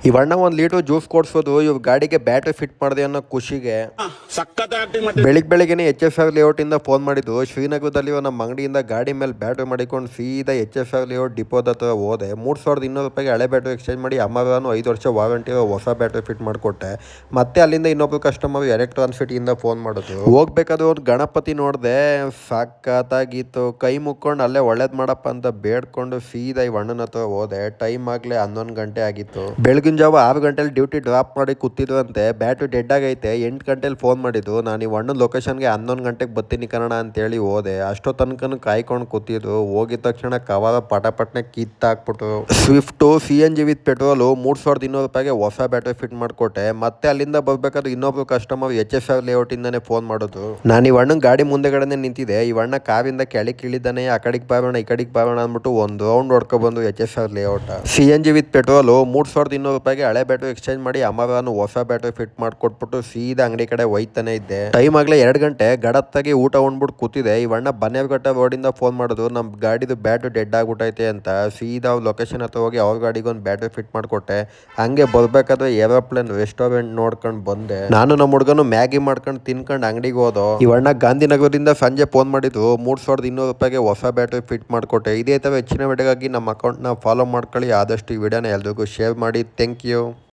ಇವಣ್ಣ 1 litre juice ಕೊಡ್ಸೋದು ಇವ್ ಗಾಡಿಗೆ ಬ್ಯಾಟ್ರಿ ಫಿಟ್ ಮಾಡಿದೆ ಅನ್ನೋ ಖುಷಿಗೆ ಬೆಳಿಗ್ಗೆನೆ HFR ಲೇಔಟ್ ಇಂದ ಫೋನ್ ಮಾಡಿದ್ದು. ಶ್ರೀನಗರದಲ್ಲಿ ನಮ್ಮ ಅಂಗಡಿಯಿಂದ ಗಾಡಿ ಮೇಲೆ ಬ್ಯಾಟ್ರಿ ಮಾಡಿಕೊಂಡು ಸೀದಾ HFR ಲೇಔಟ್ ಡಿಪೋದ ಹತ್ರ ಹೋದೆ. 3200 ರೂಪಾಯಿಗೆ ಹಳೆ ಬ್ಯಾಟ್ರಿ ಎಕ್ಸ್ಚೇಂಜ್ ಮಾಡಿ ಅಮರಾನು 5 ವರ್ಷ ವಾರಂಟಿ ಹೊಸ ಬ್ಯಾಟ್ರಿ ಫಿಟ್ ಮಾಡಿಕೊಟ್ಟೆ. ಮತ್ತೆ ಅಲ್ಲಿಂದ ಇನ್ನೊಬ್ರು ಕಸ್ಟಮರ್ ಎಲೆಕ್ಟ್ರಾನ್ ಸಿಟಿಯಿಂದ ಫೋನ್ ಮಾಡೋದು. ಹೋಗ್ಬೇಕಾದ್ರೆ ಒಂದು ಗಣಪತಿ ನೋಡಿದೆ, ಸಖತ್ತಾಗಿತ್ತು. ಕೈ ಮುಕ್ಕೊಂಡು ಅಲ್ಲೇ ಒಳ್ಳೇದ್ ಮಾಡಪ್ಪ ಅಂತ ಬೇಡ್ಕೊಂಡು ಸೀದಾ ಈ ಅಣ್ಣನ ಹತ್ರ ಹೋದೆ. ಟೈಮ್ ಆಗ್ಲೇ 11 ಗಂಟೆ ಆಗಿತ್ತು. ಬೆಳಗಿನ ಜಾವ 6 ಗಂಟೆಲಿ ಡ್ಯೂಟಿ ಡ್ರಾಪ್ ಮಾಡಿ ಕೂತಿದ್ರಂತೆ. ಬ್ಯಾಟ್ರಿ ಡೆಡ್ ಆಗೈತೆ. 8 ಗಂಟೆಲಿ ಫೋನ್ ಮಾಡಿದ್ದು. ನಾನು ಈ ಅಣ್ಣನ ಲೊಕೇಶನ್ಗೆ 11 ಗಂಟೆಗೆ ಬರ್ತೀನಿ ಕನ್ನಡ ಅಂತೇಳಿ ಹೋದೆ. ಅಷ್ಟೋ ತನಕ ಕಾಯ್ಕೊಂಡು ಕೂತಿದ್ದು. ಹೋಗಿದ ತಕ್ಷಣ ಕವರ ಪಟಪಟ್ನೆ ಕಿತ್ತಾಕ್ಬಿಟ್ಟು ಸ್ವಿಫ್ಟ್ CNG ವಿತ್ ಪೆಟ್ರೋಲು 3200 ರೂಪಾಯಿಗೆ ಹೊಸ ಬ್ಯಾಟ್ರಿ ಫಿಟ್ ಮಾಡಿಕೊಟ್ಟೆ. ಮತ್ತೆ ಅಲ್ಲಿಂದ ಬರ್ಬೇಕಾದ್ರೆ ಇನ್ನೊಬ್ರು ಕಸ್ಟಮರ್ HFR ಲೇಔಟ್ ಇಂದಾನೆ ಫೋನ್ ಮಾಡೋದು. ನಾನು ಈ ಅಣ್ಣನ ಗಾಡಿ ಮುಂದೆಗಡೆನೆ ನಿಂತಿದೆ. ಈ ಅಣ್ಣ ಕಾರಿಂದ ಕೆಳಗೆ ಇಳಿದಾನೆ. ಆ ಕಡೆಗೆ ಬಾರೋಣ ಈ ಕಡೆಗೆ ಬಾರೋಣ ಅಂದ್ಬಿಟ್ಟು ಒಂದು ರೌಂಡ್ ಹೊಡ್ಕೊ ಬಂದು HFR layout. CNG with petrol 3200 ರೂಪಾಯಿಗೆ ಹಳೆ ಬ್ಯಾಟ್ರಿ ಎಕ್ಸ್ಚೇಂಜ್ ಮಾಡಿ ಅಮರಾನು ಹೊಸ ಬ್ಯಾಟ್ರಿ ಫಿಟ್ ಮಾಡಿಕೊಟ್ಬಿಟ್ಟು ಸೀದಾ ಅಂಗಡಿ ಕಡೆ ಹೋಯ್ತಾನೆ ಇದ್ದೆ. ಟೈಮ್ ಆಗ್ಲೇ 2 ಗಂಟೆ. ಗಡತ್ತಾಗಿ ಊಟ ಉಂಡ್ಬಿಟ್ಟು ಕೂತಿದೆ. ಈ ಅಣ್ಣ ಬನ್ನೇರ್ಘಟ್ಟ ರೋಡಿಂದ ಫೋನ್ ಮಾಡೋದು. ನಮ್ಮ ಗಾಡಿದು ಬ್ಯಾಟ್ರಿ ಡೆಡ್ ಆಗ್ಬಿಟ್ಟೈತೆ ಅಂತ. ಸೀದಾ ಅವ್ರ ಲೊಕೇಶನ್ ಹತ್ರ ಹೋಗಿ ಅವ್ರ ಗಾಡಿಗೆ ಒಂದು ಬ್ಯಾಟ್ರಿ ಫಿಟ್ ಮಾಡಿಕೊಟ್ಟೆ. ಹಂಗೆ ಬರ್ಬೇಕಾದ್ರೆ ಏರೋಪ್ಲೇನ್ ರೆಸ್ಟೋರೆಂಟ್ ನೋಡ್ಕೊಂಡು ಬಂದೆ. ನಾನು ನಮ್ಮ ಹುಡುಗನು ಮ್ಯಾಗಿ ಮಾಡ್ಕೊಂಡು ತಿನ್ಕೊಂಡು ಅಂಗಡಿಗೆ ಹೋದೋ. ಈ ಅಣ್ಣ ಗಾಂಧಿನಗರದಿಂದ ಸಂಜೆ ಫೋನ್ ಮಾಡಿದ್ದು. 3200 ರೂಪಾಯಿಗೆ ಹೊಸ ಬ್ಯಾಟ್ರಿ ಫಿಟ್ ಮಾಡಿಕೊಟ್ಟೆ. ಇದೇ ಥರ ಹೆಚ್ಚಿನ ವಿಡಿಯೋಗಾಗಿ ನಮ್ಮ ಅಕೌಂಟ್ನ ಫಾಲೋ ಮಾಡ್ಕೊಳ್ಳಿ. ಆದಷ್ಟು ಈ ವಿಡಿಯೋನ ಎಲ್ರಿಗೂ ಶೇರ್ ಮಾಡಿ. Thank you.